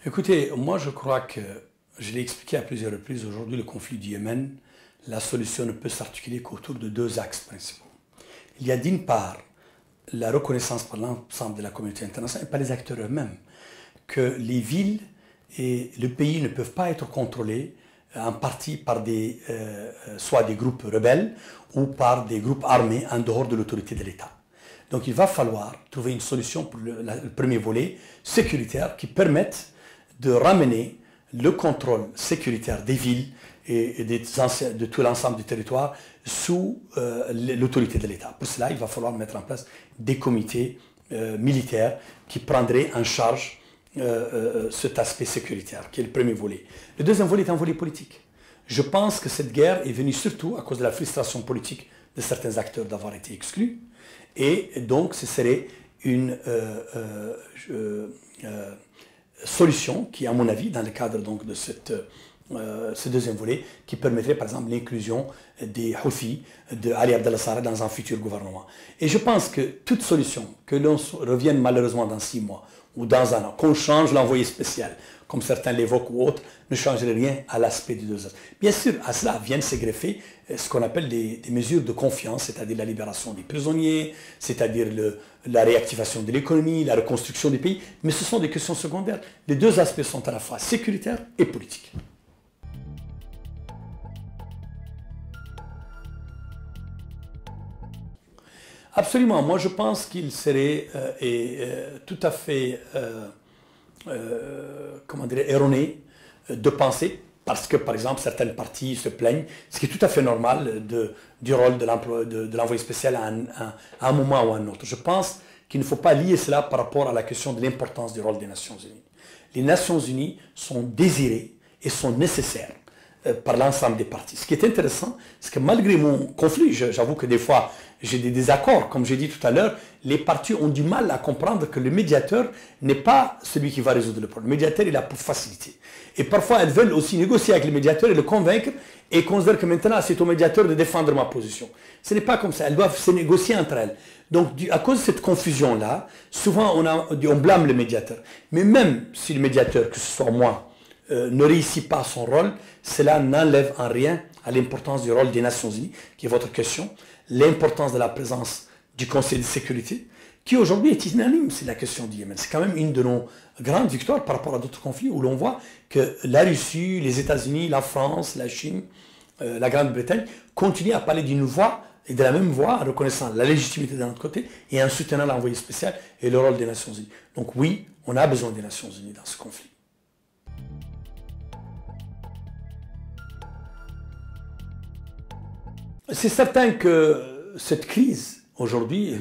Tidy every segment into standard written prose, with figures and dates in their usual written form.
Écoutez, moi je crois que, je l'ai expliqué à plusieurs reprises, aujourd'hui le conflit du Yémen, la solution ne peut s'articuler qu'autour de deux axes principaux. Il y a d'une part la reconnaissance par l'ensemble de la communauté internationale et par les acteurs eux-mêmes que les villes et le pays ne peuvent pas être contrôlés en partie par soit des groupes rebelles ou par des groupes armés en dehors de l'autorité de l'État. Donc il va falloir trouver une solution pour le premier volet sécuritaire qui permette de ramener le contrôle sécuritaire des villes et de tout l'ensemble du territoire sous l'autorité de l'État. Pour cela, il va falloir mettre en place des comités militaires qui prendraient en charge cet aspect sécuritaire, qui est le premier volet. Le deuxième volet est un volet politique. Je pense que cette guerre est venue surtout à cause de la frustration politique de certains acteurs d'avoir été exclus. Et donc, ce serait une solution qui, à mon avis, dans le cadre donc, de ce deuxième volet, qui permettrait par exemple l'inclusion des Houthis, de Ali Abdallah Saleh dans un futur gouvernement. Et je pense que toute solution, que l'on revienne malheureusement dans 6 mois ou dans un an, qu'on change l'envoyé spécial, comme certains l'évoquent ou autres, ne changerait rien à l'aspect du deux. Bien sûr, à cela viennent se greffer ce qu'on appelle des mesures de confiance, c'est-à-dire la libération des prisonniers, c'est-à-dire la réactivation de l'économie, la reconstruction des pays, mais ce sont des questions secondaires. Les deux aspects sont à la fois sécuritaires et politiques. Absolument. Moi, je pense qu'il serait tout à fait comment dire, erroné de penser, parce que, par exemple, certaines parties se plaignent, ce qui est tout à fait normal du rôle de l'envoyé spécial à un moment ou à un autre. Je pense qu'il ne faut pas lier cela par rapport à la question de l'importance du rôle des Nations Unies. Les Nations Unies sont désirées et sont nécessaires par l'ensemble des parties. Ce qui est intéressant, c'est que malgré mon conflit, j'avoue que des fois j'ai des désaccords, comme j'ai dit tout à l'heure, les parties ont du mal à comprendre que le médiateur n'est pas celui qui va résoudre le problème. Le médiateur est là pour faciliter. Et parfois elles veulent aussi négocier avec le médiateur et le convaincre et considèrent que maintenant c'est au médiateur de défendre ma position. Ce n'est pas comme ça, elles doivent se négocier entre elles. Donc à cause de cette confusion-là, souvent on blâme le médiateur. Mais même si le médiateur, que ce soit moi, ne réussit pas son rôle, cela n'enlève en rien à l'importance du rôle des Nations Unies, qui est votre question, l'importance de la présence du Conseil de sécurité, qui aujourd'hui est unanime, c'est la question du Yémen. C'est quand même une de nos grandes victoires par rapport à d'autres conflits où l'on voit que la Russie, les États-Unis, la France, la Chine, la Grande-Bretagne continuent à parler d'une voix et de la même voix en reconnaissant la légitimité de notre côté et en soutenant l'envoyé spécial et le rôle des Nations Unies. Donc oui, on a besoin des Nations Unies dans ce conflit. C'est certain que cette crise, aujourd'hui,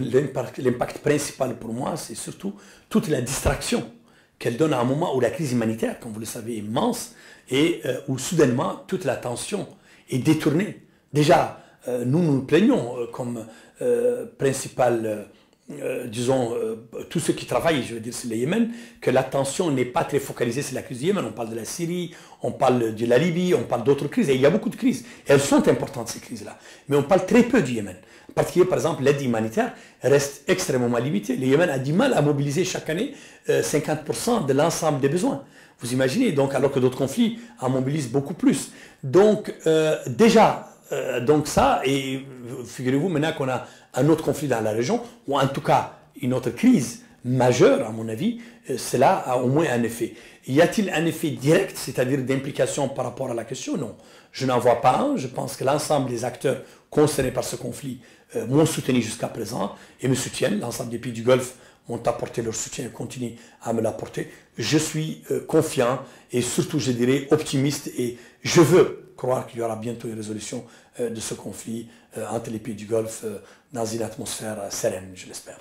l'impact principal pour moi, c'est surtout toute la distraction qu'elle donne à un moment où la crise humanitaire, comme vous le savez, est immense et où soudainement toute l'attention est détournée. Déjà, nous nous plaignons comme principal, disons, tous ceux qui travaillent, je veux dire, sur le Yémen, que l'attention n'est pas très focalisée sur la crise du Yémen. On parle de la Syrie, on parle de la Libye, on parle d'autres crises. Et il y a beaucoup de crises. Et elles sont importantes, ces crises-là. Mais on parle très peu du Yémen. En particulier, par exemple, l'aide humanitaire reste extrêmement limitée. Le Yémen a du mal à mobiliser chaque année 50% de l'ensemble des besoins. Vous imaginez, donc, alors que d'autres conflits en mobilisent beaucoup plus. Donc, déjà, donc ça, et figurez-vous maintenant qu'on a un autre conflit dans la région, ou en tout cas une autre crise majeure, à mon avis, cela a au moins un effet. Y a-t-il un effet direct, c'est-à-dire d'implication par rapport à la question? Non, je n'en vois pas un. Je pense que l'ensemble des acteurs concernés par ce conflit m'ont soutenu jusqu'à présent et me soutiennent. L'ensemble des pays du Golfe m'ont apporté leur soutien et continuent à me l'apporter. Je suis confiant et surtout, je dirais, optimiste et je veux croire qu'il y aura bientôt une résolution de ce conflit entre les pays du Golfe dans une atmosphère sereine, je l'espère.